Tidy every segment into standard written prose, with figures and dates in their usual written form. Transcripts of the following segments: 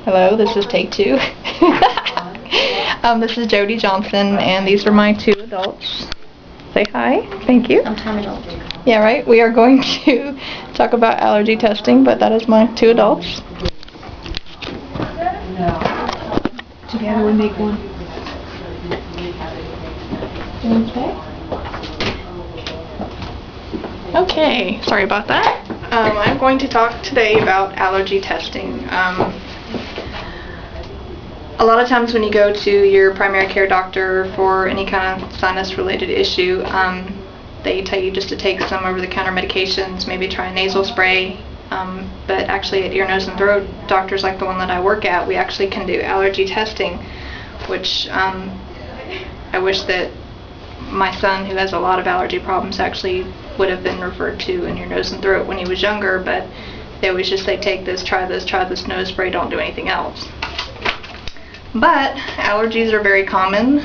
Hello, this is take two. This is Jody Johnson, and these are my two adults. Say hi. Thank you. I'm time adult. Yeah, right. We are going to talk about allergy testing, but that is my two adults. Together we make one. Okay, sorry about that. I'm going to talk today about allergy testing. A lot of times when you go to your primary care doctor for any kind of sinus-related issue, they tell you just to take some over-the-counter medications, maybe try a nasal spray. But actually at ear, nose, and throat doctors like the one that I work at, we actually can do allergy testing, which I wish that my son, who has a lot of allergy problems, actually would have been referred to in ear, nose, and throat when he was younger, but they always just say, take this, try this nose spray, don't do anything else. But allergies are very common.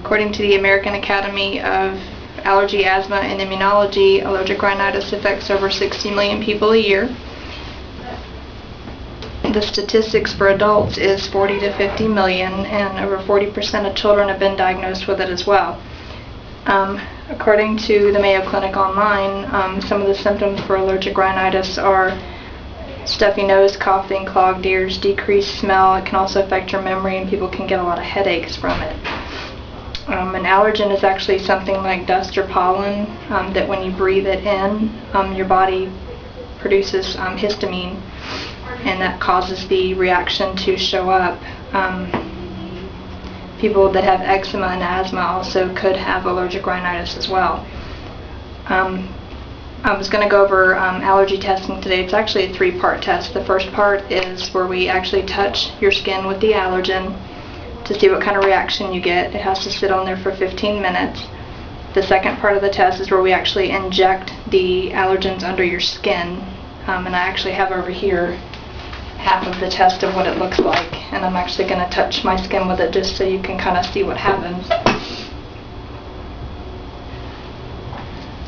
According to the American Academy of Allergy, Asthma, and Immunology, allergic rhinitis affects over 60 million people a year. The statistics for adults is 40 to 50 million, and over 40% of children have been diagnosed with it as well. According to the Mayo Clinic online, some of the symptoms for allergic rhinitis are stuffy nose, coughing, clogged ears, decreased smell. It can also affect your memory, and people can get a lot of headaches from it. An allergen is actually something like dust or pollen that when you breathe it in, your body produces histamine, and that causes the reaction to show up. People that have eczema and asthma also could have allergic rhinitis as well. I was going to go over allergy testing today. It's actually a three-part test. The first part is where we actually touch your skin with the allergen to see what kind of reaction you get. It has to sit on there for 15 minutes. The second part of the test is where we actually inject the allergens under your skin. And I actually have over here half of the test of what it looks like. And I'm actually going to touch my skin with it just so you can kind of see what happens.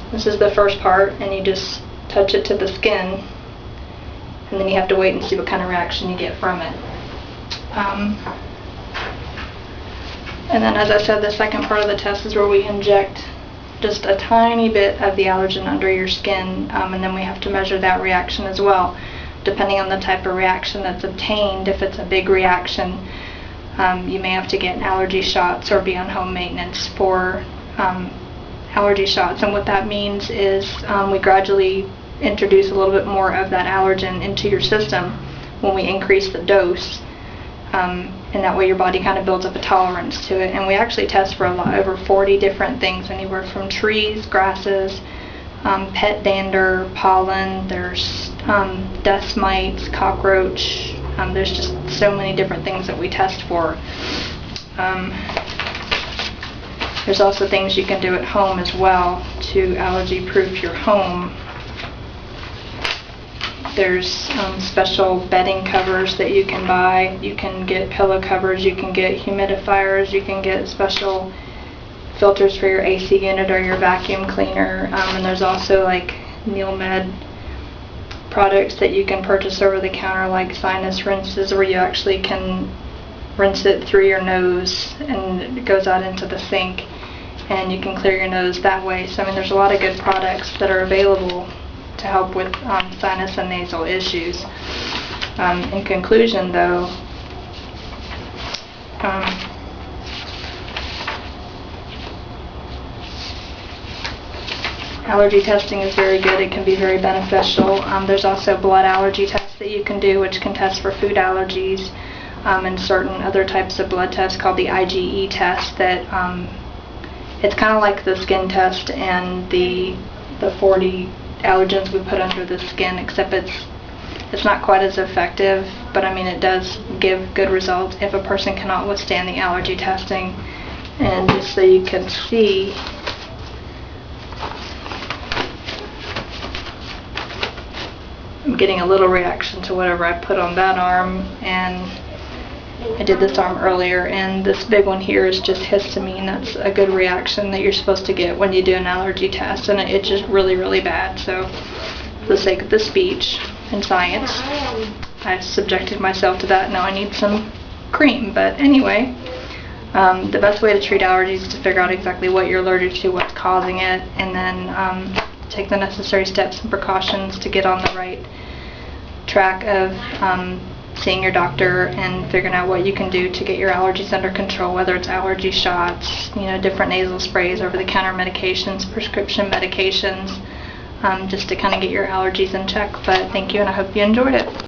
This is the first part, and you just touch it to the skin, and then you have to wait and see what kind of reaction you get from it. And then, as I said, the second part of the test is where we inject just a tiny bit of the allergen under your skin, and then we have to measure that reaction as well. Depending on the type of reaction that's obtained, if it's a big reaction, you may have to get allergy shots or be on home maintenance for allergy shots. And what that means is we gradually introduce a little bit more of that allergen into your system when we increase the dose, and that way your body kind of builds up a tolerance to it. And we actually test for over 40 different things, anywhere from trees, grasses, pet dander, pollen, there's dust mites, cockroach, there's just so many different things that we test for. There's also things you can do at home as well to allergy-proof your home. There's special bedding covers that you can buy. You can get pillow covers, you can get humidifiers, you can get special filters for your AC unit or your vacuum cleaner. And there's also like NeilMed products that you can purchase over the counter, like sinus rinses, where you actually can rinse it through your nose and it goes out into the sink, and you can clear your nose that way. So I mean, there's a lot of good products that are available to help with sinus and nasal issues. In conclusion, though, allergy testing is very good. It can be very beneficial. There's also blood allergy tests that you can do, which can test for food allergies, and certain other types of blood tests called the IgE test that it's kind of like the skin test and the 40 allergens we put under the skin, except it's not quite as effective, but I mean it does give good results if a person cannot withstand the allergy testing. And just so you can see, I'm getting a little reaction to whatever I put on that arm, and I did this arm earlier, and this big one here is just histamine. That's a good reaction that you're supposed to get when you do an allergy test, and it's just really, really bad. So for the sake of the speech, in science. I subjected myself to that. Now I need some cream. But anyway, the best way to treat allergies is to figure out exactly what you're allergic to, what's causing it, and then take the necessary steps and precautions to get on the right track of seeing your doctor and figuring out what you can do to get your allergies under control, whether it's allergy shots, different nasal sprays, over-the-counter medications, prescription medications, just to kind of get your allergies in check. But thank you, and I hope you enjoyed it.